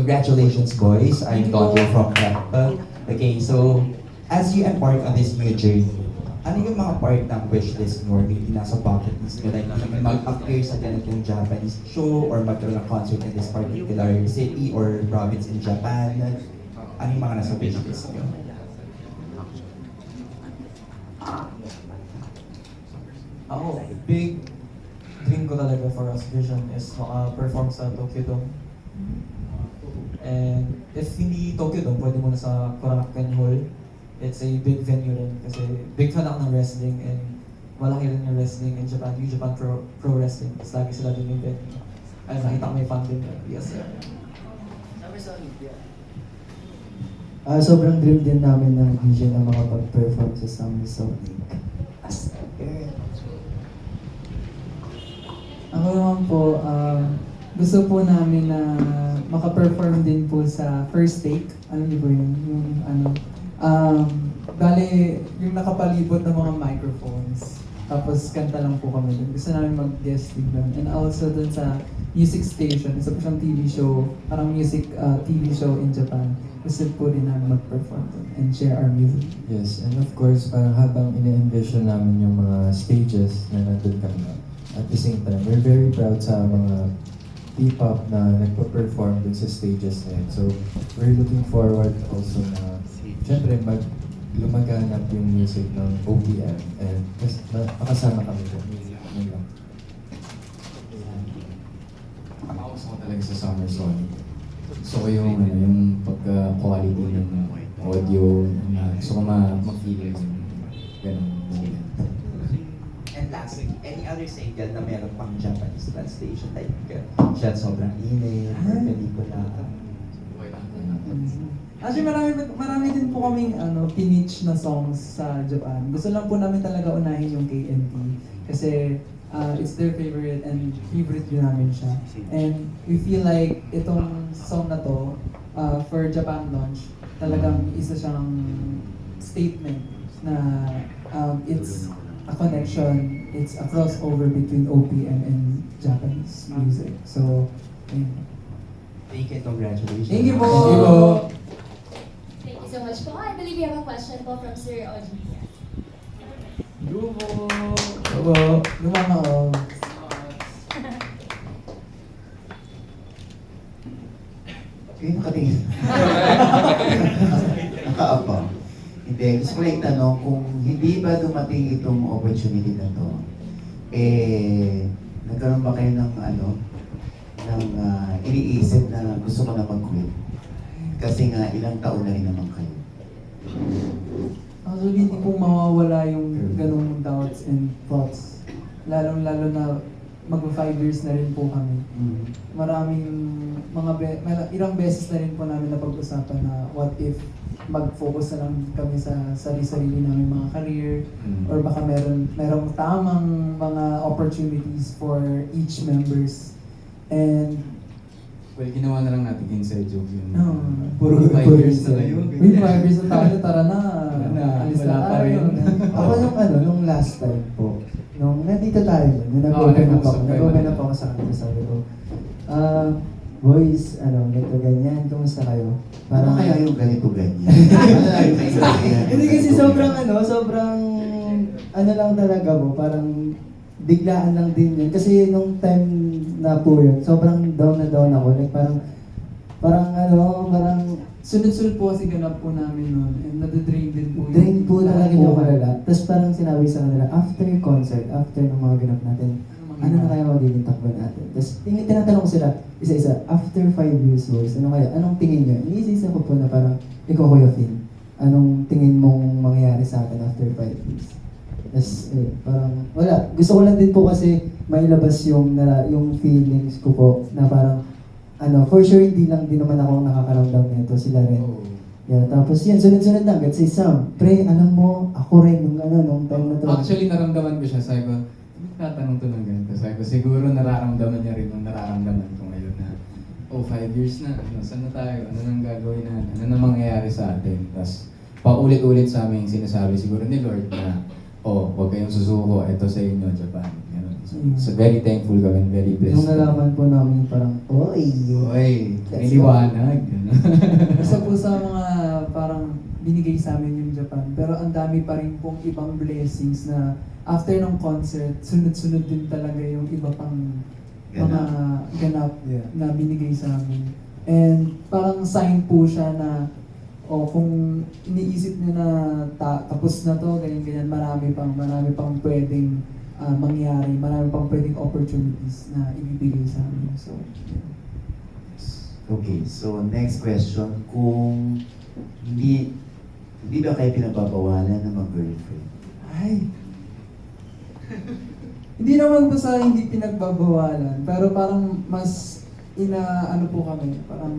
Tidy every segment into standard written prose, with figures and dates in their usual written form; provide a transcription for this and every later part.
Congratulations, boys. I'm Dodger from Prep. Okay, so as you embark on this new journey, ano yung mga part ng wishlist nyo or maybe nasa bucket list nyo? Like mag-appear sa ganitong Japanese show or magkaroon ng concert in this particular city or province in Japan? Ano yung mga nasa wishlist nyo? Ako, big dream ko talaga for us vision is maka-perform sa Tokyo Dome. And if hindi Tokyo Dome, pwede muna sa Korakuen Hall. It's a big venue rin kasi big fan ako ng wrestling and malaki rin yung wrestling in Japan, New Japan Pro Wrestling. Tapos lagi sila din yung venue. Ay, nakita ko may fan din. Yes, sir. Sobrang dream din namin ng vision na makapag-perform sa Summer of League. Ako naman po, gusto po namin na maka-perform din po sa First Take. Ano niyo po yun? Yung ano, bale, yung nakapalibot ng mga microphones. Tapos kanta lang po kami dun. Gusto namin mag-guest din doon. And also dun sa Music Station, isa po siyang TV show, parang music TV show in Japan. Gusto po din namin mag-perform dun and share our music. Yes, and of course, parang habang ine-envision namin yung mga stages na nandun kami, at the same time, we're very proud sa mga P-pop na nagpa-perform dun sa stages na yun. So, we're looking forward also na, syempre, lumaganap yung music ng OPM and makasama kami doon. Yun lang. Ako gusto ko talaga sa Summer Sonic. Gusto ko yung, yung pagka-quality ng audio, gusto ko ma-feel yung ganun. And lastly, any other single na meron pang Japanese translation? Like, siya sobrang init, or pelikula. Actually, marami din po kaming pinitch na songs sa Japan. Gusto lang po namin talaga unahin yung KNT kasi it's their favorite and favorite din namin siya. And we feel like itong song na to for Japan launch, talagang isa siyang statement na it's a connection, it's a crossover between OPM and Japanese music. So, ayun. Thank you, congratulations. Thank you po! Thank you po! Thank you so much po. I believe we have a question po from Sir Audrey. Lumo! Lumo! Lumama Okay, nakatingin. Nakaapa. Hindi, gusto ko lang itanong kung hindi ba dumating itong opportunity na to, nagkaroon ba kayo ng iniisip na gusto ko na mag-quit? Kasi nga, ilang taon na rin naman kayo. Actually, hindi po mawawala yung ganung doubts and thoughts. Lalong-lalo na mag-5 years na rin po kami. Maraming ilang beses na rin po namin napag-usapan na what if mag-focus na lang kami sa sarili-sarili namin mga career or baka merong tamang mga opportunities for each members. And Well, ginawa na lang natin inside joke yun. no, Puro 5 years na kayo. Wait, 5 years na tayo, tara na. Alis wala na pa rin. tayo. Ako nung last time po, nung nandito tayo, nung nag-open up ako sa kanila, sabi ko, boys, ganito ganyan, kumusta kayo? Parang kaya yung ganito ganyan? Hindi kasi sobrang lang talaga mo, parang biglaan lang din yun. Kasi nung time na po yun, sobrang down na down ako. Like parang Sunod-sunod po kasi ganap po namin noon and nadadrain din po. drain po talaga yung malala. Tapos parang sinabi sa kanila, after concert, after ng mga ganap natin, ano na kaya magiging takbo natin? Tapos tinatanong ko sila, isa-isa, after 5 years boys, ano kaya? Anong tingin nyo? Iniisip ko po na parang, ikaw Kuya Phil, anong tingin mong mangyayari sa atin after 5 years? Tapos parang, wala. Gusto ko lang din po kasi mailabas yung feelings ko po na parang, for sure hindi lang din naman ako nakakaramdam nito, sila rin. Yeah, tapos yan, sunod-sunod lang. Kasi Sam, pre, alam mo, ako rin nung time na to. Actually, naramdaman ko siya. Sabi ko, tatanong to ng ganito. Sabi ko, siguro nararamdaman niya rin yung nararamdaman ko ngayon na, 5 years na, saan na tayo? Ano nang gagawin na? Ano na mangyayari sa atin? Tapos, paulit-ulit sa amin sinasabi siguro ni Lord na, huwag kayong susuko, ito sa inyo, Japan. Ganun. So very thankful kami, and very blessed. Nung nalaman po namin parang, oy! Oy, may Let's liwanag. Isa po sa mga parang binigay sa amin yung Japan. Pero ang dami pa rin pong ibang blessings na after ng concert, sunod-sunod din talaga yung iba pang mga ganap Yeah. na binigay sa amin. And parang sign po siya na kung iniisip niyo na tapos na to, ganyan-ganyan, marami pang pwedeng mangyari, marami pang pwedeng opportunities na ibibigay sa amin. So, yeah. Okay, so next question. Kung hindi ba kayo pinagbabawalan ng mga girlfriend? Ay! Hindi naman po sa hindi pinagbabawalan, pero parang mas ano po kami, parang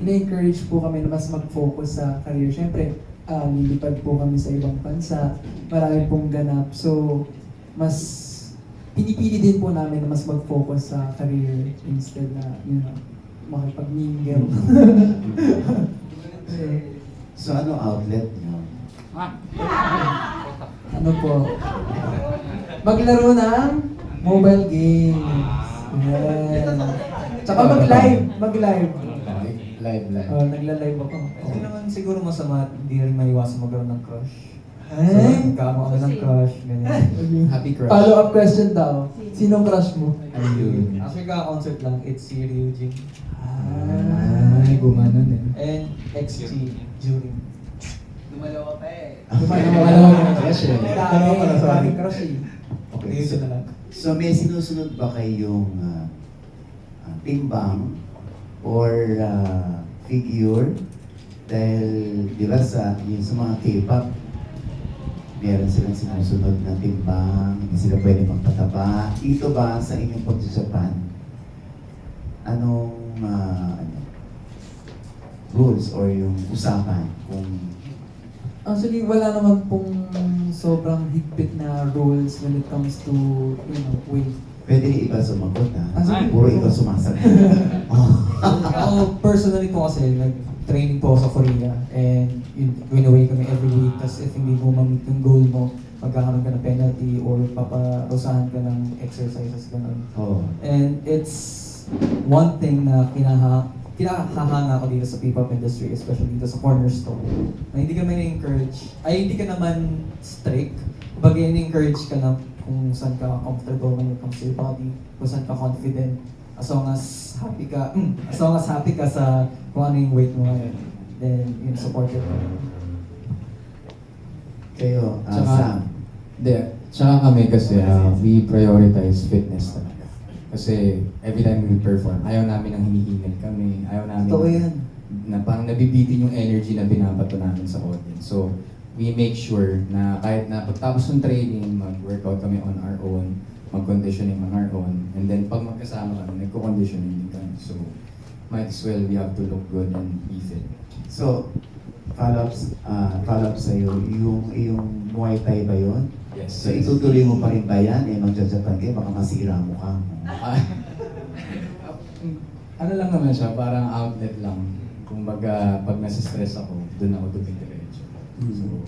ina-encourage po kami na mas mag-focus sa career. Siyempre, lilipad po kami sa ibang bansa, marami pong ganap. So, mas pinipili din po namin na mas mag-focus sa career instead na, makipag-mingle. So ano outlet niyo? Ano po? Maglaro ng mobile games. Yan. Tsaka mag-live. Live. Nagla-live ako. Hindi naman siguro masama, hindi rin maiwasan magkaroon ng crush. Ay! Kama kami ng crush, ganyan. Happy crush. Follow-up question daw. Sinong crush mo? Ayun. Actually, kaka-concert lang, it's si Ryujin. Ay, gumanon eh. And XG, Jurin. Dumalawa Dumalawa yung crush eh. Daming crush eh. Okay, Ryujin na lang. so may sinusunod ba kayong timbang or figure? Dahil di ba sa mga K-pop, meron silang sinusunod na timbang, hindi sila pwede magpataba. Ito ba sa inyong pag-Japan? Anong rules or yung usapan kung Actually, wala naman pong sobrang higpit na rules when it comes to, weight. pwede rin iba sumagot ha? Ay. Puro ikaw sumasagot. Ako personally po kasi, nag-training po ako sa Korea and win-away kami every week. Tapos if hindi mo ma-meet yung goal mo, magkakaroon ka ng penalty or paparusahan ka ng exercises, gano'n. Oh. And it's one thing na kinahahanga ko dito sa P-pop industry, especially dito sa Cornerstone, na hindi ka na-encourage, ay hindi ka naman strict, kumbaga na-encourage ka na kung saan ka comfortable when it comes to your body, kung saan ka confident, as long as happy ka sa kung ano yung weight mo ngayon, then yun, supported ka. Kayo, Tsaka- Sam. Hindi. Tsaka kami kasi we prioritize fitness talaga. Kasi every time we perform, ayaw namin ang hinihingal kami. Ayaw namin Totoo yan. na parang nabibitin yung energy na binabato namin sa audience. So, we make sure na kahit na pagtapos ng training, mag-workout kami on our own, mag-conditioning on our own, and then pag magkasama kami, nagko-conditioning din kami. So, might as well we have to look good and be fit. So, follow-up sa'yo, yung Muay Thai ba yun? Yes. So, itutuloy mo pa rin ba yan? Magja-Japan kayo, baka masira mo ka. Ano lang naman siya, parang outlet lang. Kumbaga, pag nasa-stress ako, doon ako dumidiretso. So,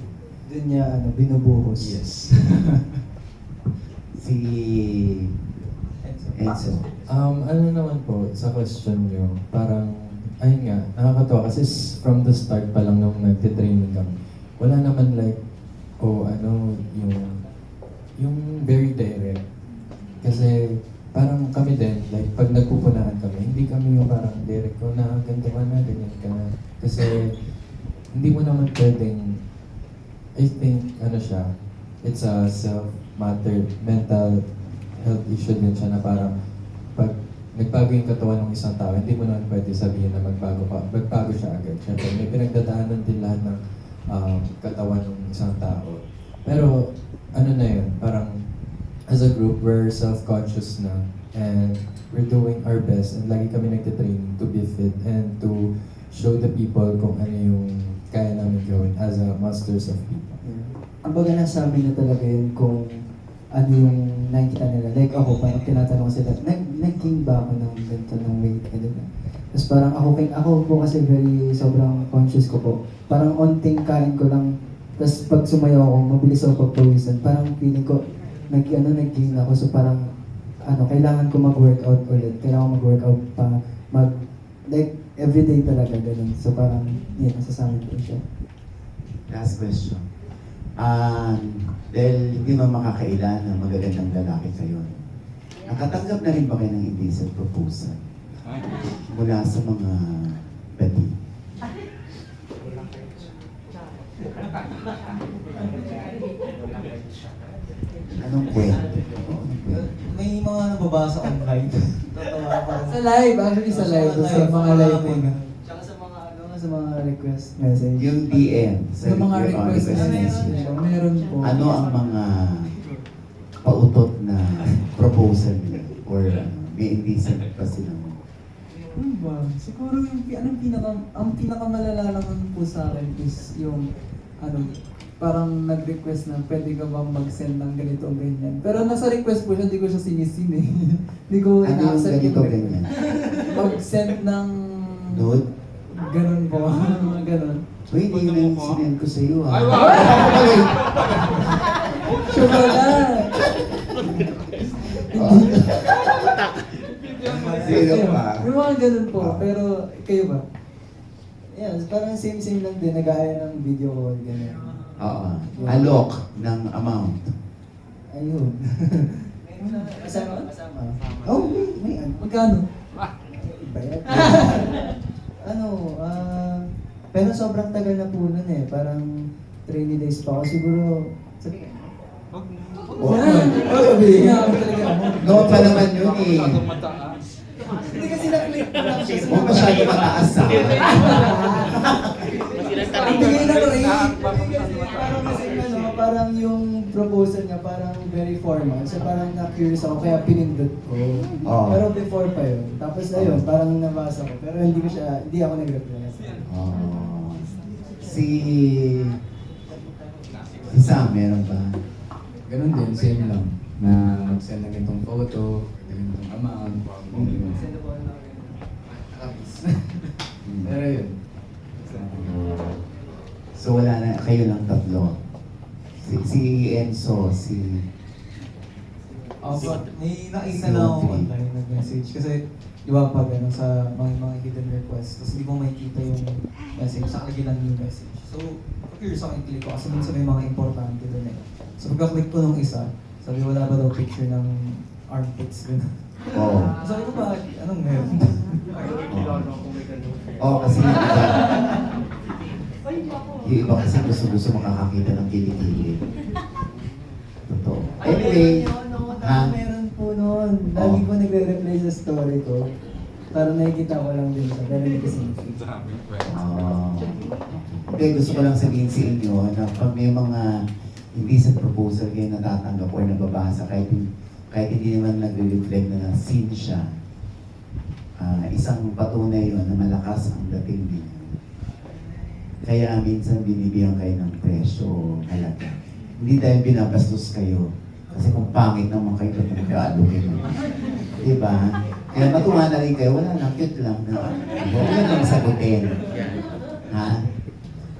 Doon niya, binubuhos. yes. Si Enzo. Ano naman po, sa question nyo, parang, ayun nga, nakakatawa kasi from the start pa lang nung nagtitraining kami, wala naman like, yung very direct. Kasi parang kami din, like pag nagpupunahan kami, hindi kami yung parang direct ko na ganito ka na, ganyan ka na. Kasi hindi mo naman pwedeng, I think, it's a self-matter, mental health issue din siya na parang pag nagbago yung katawan ng isang tao, hindi mo naman pwede sabihin na magbago siya agad. Siyempre, may pinagdadaanan din lahat ng katawan ng isang tao. Pero, na yun, parang as a group, we're self-conscious na and we're doing our best and lagi kami nagtitraining to be fit and to show the people kung ano yung kaya namin gawin as a masters of people. Kumbaga nasa amin na talaga yun kung ano yung nakikita nila. Like ako, parang tinatanong ko sila, nag-gain ba ako ng ganito ng weight? Tapos parang ako po kasi sobrang conscious ko po. Parang onting kain ko lang, tapos pag sumayaw ako, mabilis ako pagpawisan. Parang feeling ko, nag-gain ako. So parang kailangan ko mag-workout ulit. Kailangan ko mag-workout pa. Like, everyday talaga, ganun. So parang, yun, nasasabi ko siya. Last question. Dahil hindi mo makakailan na magagandang lalaki kayo. Nakatanggap na rin ba kayo ng indecent proposal? Mula sa mga bati? Anong kwento? May mga nababasa online. Tatawa pa. Sa live, actually sa live, sa mga live mo. Tsaka sa mga request message. Yung DM. Sa mga request na message. meron po. Ano ang mga pautot na proposal nila? Or may indecent pa silang Ano ba? Siguro yung ang pinakamalala naman po sa akin is yung parang nag-request na pwede ka bang mag-send ng ganito o ganyan. Pero nasa request po siya, hindi ko siya sinisin eh. Hindi ko ano yung ina-accept ganito yung ganyan? mag-send ng Nude? ganun po. Mga ganun. Uy, hindi yun yung sinend ko sa iyo ha. Ay, wow! Chocolate! Sino pa? Yung mga ganun po. Pero kayo ba? Yeah, parang same lang din. Nag-aaya ng video call, ganyan. Oo. Alok ng amount. Ayun. Kasama? Oh, may ano. Magkano? Bayad. Pero sobrang tagal na po nun eh. Parang 3 days pa ako. Siguro, Sabihin nga ako talaga ako. Noon pa naman yun eh. hindi kasi na-click ko lang siya. Huwag masyado mataas sa Bigay na rate. Parang kasi parang yung proposal niya parang very formal. So parang na-curious ako kaya pinindot ko. Oo. Pero before pa yun. Tapos ayun, parang nabasa ko. Pero hindi ako nag-reply. Oh. Si Sam, meron ba? Ganun din, same lang. Na mag-send ng ganitong photo, ganitong amount. Pero yun. So wala na, kayo lang tatlo. Si Enzo, May nakita na ako online nag-message. Kasi, di ba pag sa mga hidden requests, tapos hindi ko makikita yung message, sa lagi lang yung message. So, curious ako yung click ko kasi minsan may mga importante doon eh. So pagka-click ko nung isa, sabi wala ba daw picture ng armpits gano'n. Oo. Sabi ko ba, anong meron? Oo, kasi yung iba kasi gusto makakakita ng kilikili. Totoo. Anyway, Meron po noon. Lagi po nagre-reply sa story ko. Parang nakikita ko lang din siya. Pero hindi kasi. Hindi, gusto ko lang sabihin sa inyo na pag may mga indecent proposal kayo natatanggap or nababasa, kahit hindi naman nagre-reflect na sin siya, isang patunay yun na malakas ang dating din. Kaya minsan binibigyan kayo ng presyo halaga. Hindi dahil binabastos kayo. Kasi kung pangit naman kayo, ba't nagkaalo kayo? Diba? Kaya matuwa na rin kayo, wala na, cute lang na. Huwag na lang sagutin. Ha?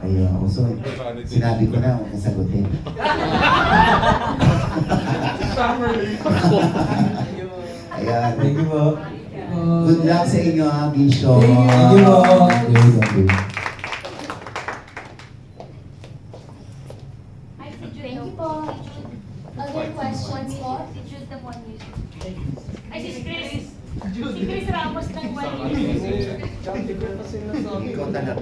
Ayun. So, sinabi ko na, huwag na sagutin. Ayan. Thank you po. Good luck sa inyo, ha, Bisho. Thank you po. Thank you. Thank you po. Other questions po? Si Jude the one you. Ay, si Chris. Si Chris Ramos ng one Ikaw talaga.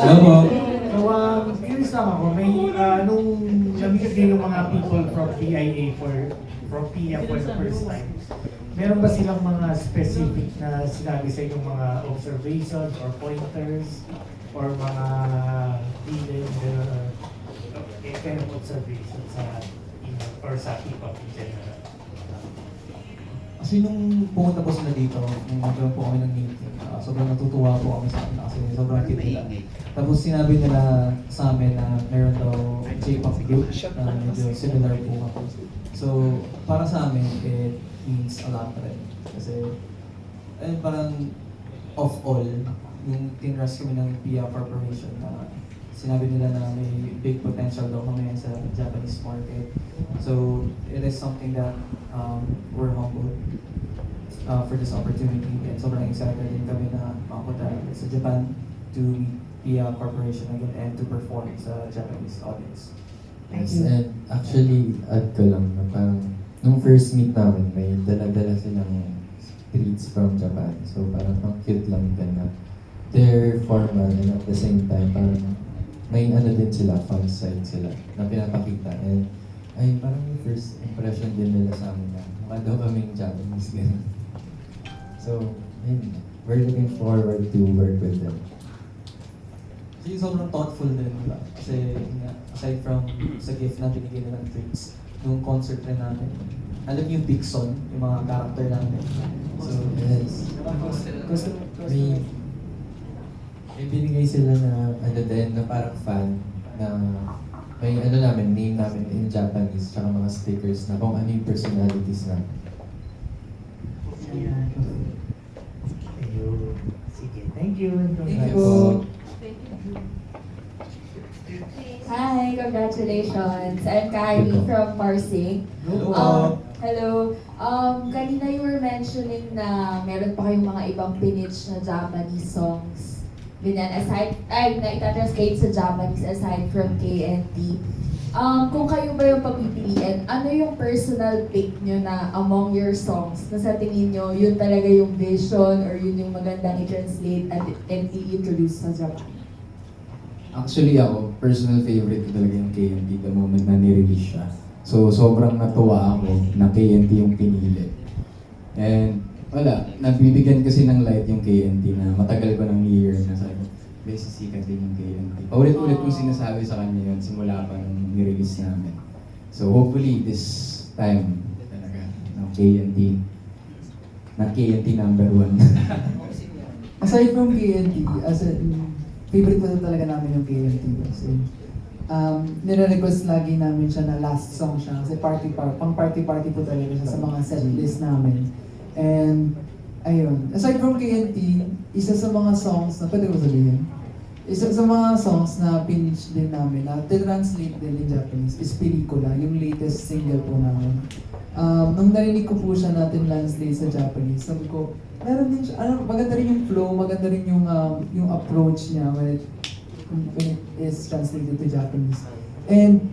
Hello po. So, curious lang ako, nung nabigay yung mga people from PIA from PIA for the first time, meron ba silang mga specific na sinabi sa inyong mga observations or pointers or mga feeling kind of observations sa email or sa hip-hop in general? Kasi nung pumunta po sila dito, nung nagkaroon po kami ng meeting, sobrang natutuwa po kami sa kanila kasi sobrang cute nila. Tapos sinabi nila sa amin na meron daw J-pop group na medyo similar po ako. So, para sa amin, it means a lot rin. Kasi, parang of all, yung tinrust kami ng PIA Corporation na sinabi nila na may big potential daw kami sa Japanese market. So it is something that we're humbled for this opportunity, and sobrang excited din kami na makapunta sa Japan to meet the corporation again and to perform sa Japanese audience. Yes, and actually, add ko lang na parang nung first meet namin, may dala-dala silang treats from Japan. So parang ang cute lang din na they're formal and at the same time parang may ano din sila, fun side sila na pinapakita. And ay parang yung first impression din nila sa amin na mukha daw kaming Japanese ganun. So, ayun, we're looking forward to work with them. Kasi sobrang thoughtful din, diba? Kasi nga, aside from sa gift na binigay nilang treats, nung concert rin namin, alam niyo yung Dixon, yung mga character namin. So, Yes. May binigay sila na ano din, na parang fan na may ano namin, name namin in Japanese, tsaka mga stickers na kung ano yung personalities namin. Ayan. Ayun. Sige, thank you. thank you po. Hi, congratulations. I'm Kylie from Parsing. Hello. Hello. Kanina you were mentioning na meron pa kayong mga ibang pinitch na Japanese songs. Ganyan, na itatranslate sa Japanese aside from KNT. Kung kayo ba yung papipiliin, ano yung personal pick nyo na among your songs na sa tingin nyo, yun talaga yung vision or yun yung magandang i-translate and i-introduce sa Japan? Actually ako, personal favorite ko talaga yung KNT the moment na nirelease siya. So sobrang natuwa ako na KNT yung pinili. And wala, nagbibigyan kasi ng light yung KNT na matagal ko ng year na sabi ko, best sikat din yung KNT. Paulit-ulit kong sinasabi sa kanya yun simula pa nung nirelease namin. So hopefully this time talaga ng KNT, na KNT number 1. Aside from KNT, favorite ko talaga namin yung KNT kasi nire-request lagi namin siya na last song siya kasi pang party po talaga siya sa mga set list namin. And ayun, aside from KNT, isa sa mga songs na pwede ko sabihin, isa sa mga songs na pinitch din namin na translate din in Japanese is Pelikula, yung latest single po namin. Nung narinig ko po siya natin translate sa Japanese, sabi ko, meron din siya, maganda rin yung flow, maganda rin yung approach niya when it is translated to Japanese. And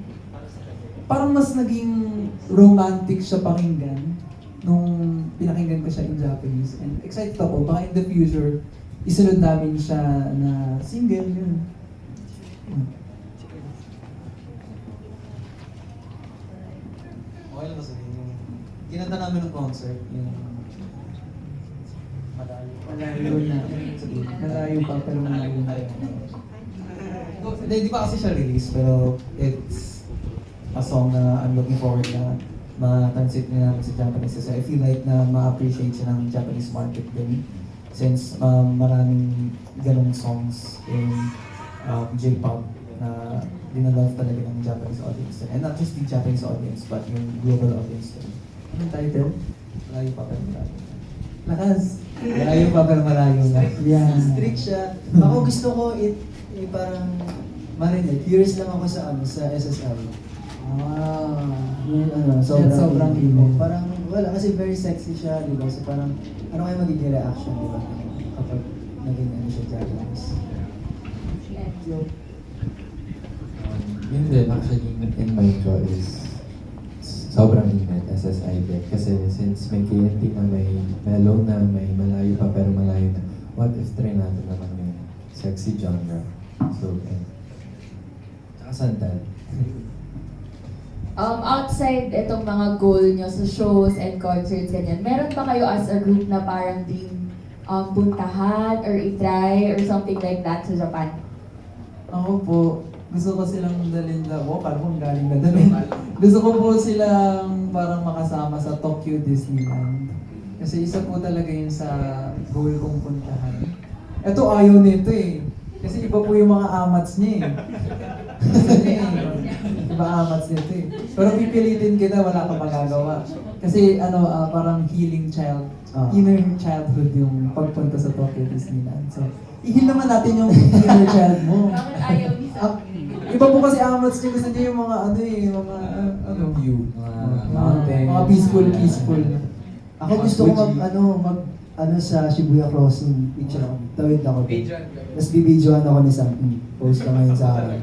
parang mas naging romantic siya pakinggan nung pinakinggan ko siya in Japanese. And excited ako, baka in the future, isunod namin siya na single, yun. Okay lang ba sabihin yung kinanta namin ng concert, yung Malayo na. Malayo pa, pero malayo na. Hindi pa kasi siya release, pero it's a song na I'm looking forward na ma-translate niya namin sa Japanese kasi I feel like na ma-appreciate siya ng Japanese market din since maraming ganong songs in J-pop na dinalove talaga ng Japanese audience and not just the Japanese audience but yung global audience din. Anong title? Malayo pa pero malayo. Lakas. Malayo pa pero malayo na. Yeah. Strict siya. Ako gusto ko parang marinig. Curious lang ako sa SSL. Yung sobrang emo. Parang wala kasi very sexy siya, di ba? So parang ano kaya magiging reaction, di ba? Kapag naging ano siya Japanese. Yun din, actually, in mind ko is sobrang ingat SSI din. Kasi since may KNT na may mellow na, may malayo pa pero malayo na, what if try natin naman yung sexy genre? So, tsaka sandal. Outside itong mga goal nyo sa shows and concerts, ganyan, meron ba kayo as a group na parang dream puntahan or i-try or something like that sa Japan? Ako po, gusto ko silang dalhin na, parang galing na dalhin. Gusto ko po silang parang makasama sa Tokyo Disneyland. Kasi isa po talaga yun sa goal kong puntahan. Ito ayaw nito eh. Kasi iba po yung mga amats niya eh. Iba amats nito eh. Pero pipilitin kita, wala ka magagawa. Kasi parang healing child, inner childhood yung pagpunta sa Tokyo Disneyland. So, i-heal naman natin yung inner child mo. Bakit ayaw ni Ah, iba po kasi amats niya, gusto niya yung mga View, mga peaceful. Ako gusto ko mag sa Shibuya Crossing, picture ako. Tawid ako. Tapos bibidyohan ako ni Sam. Post ka ngayon sa akin.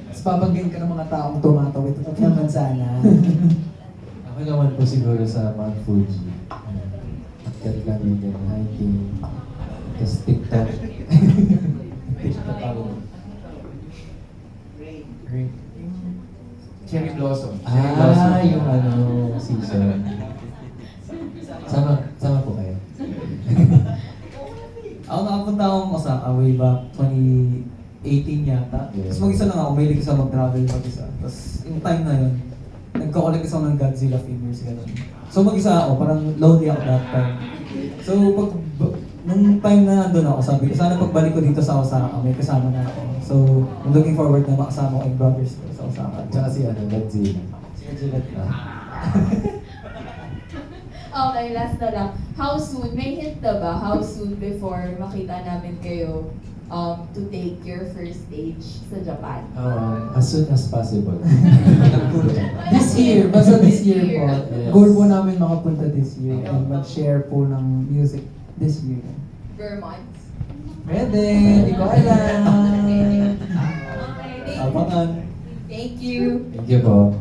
Tapos babanggain ka ng mga taong tumatawid. Huwag naman sana. Ako naman po siguro sa Mount Fuji. Akyat kami din, hiking. Tapos TikTok. TikTok ako. Cherry blossom. Yung season. Sama po kayo. Ako nakapunta akong Osaka way back 2018 yata. Yeah. Tapos mag-isa lang ako, mahilig isa mag-travel mag-isa. Tapos yung time na yun, nagko-collect ako ng Godzilla figures, gano'n. So mag-isa ako, parang lonely ako that time. So nung time na nandun ako, sabi ko, sana pagbalik ko dito sa Osaka, may kasama na ako. So I'm looking forward na makasama ko yung brothers ko sa Osaka. Tsaka si Godzilla. Si Godzilla. Okay, last na lang. How soon, may hint na ba? How soon before makita namin kayo to take your first stage sa Japan? As soon as possible. This year, basta this year po. Yes. Goal po namin makapunta this year and mag-share po ng music this year. Vermont. Pwede, hindi ko alam. Okay, Abangan. thank you. Thank you po.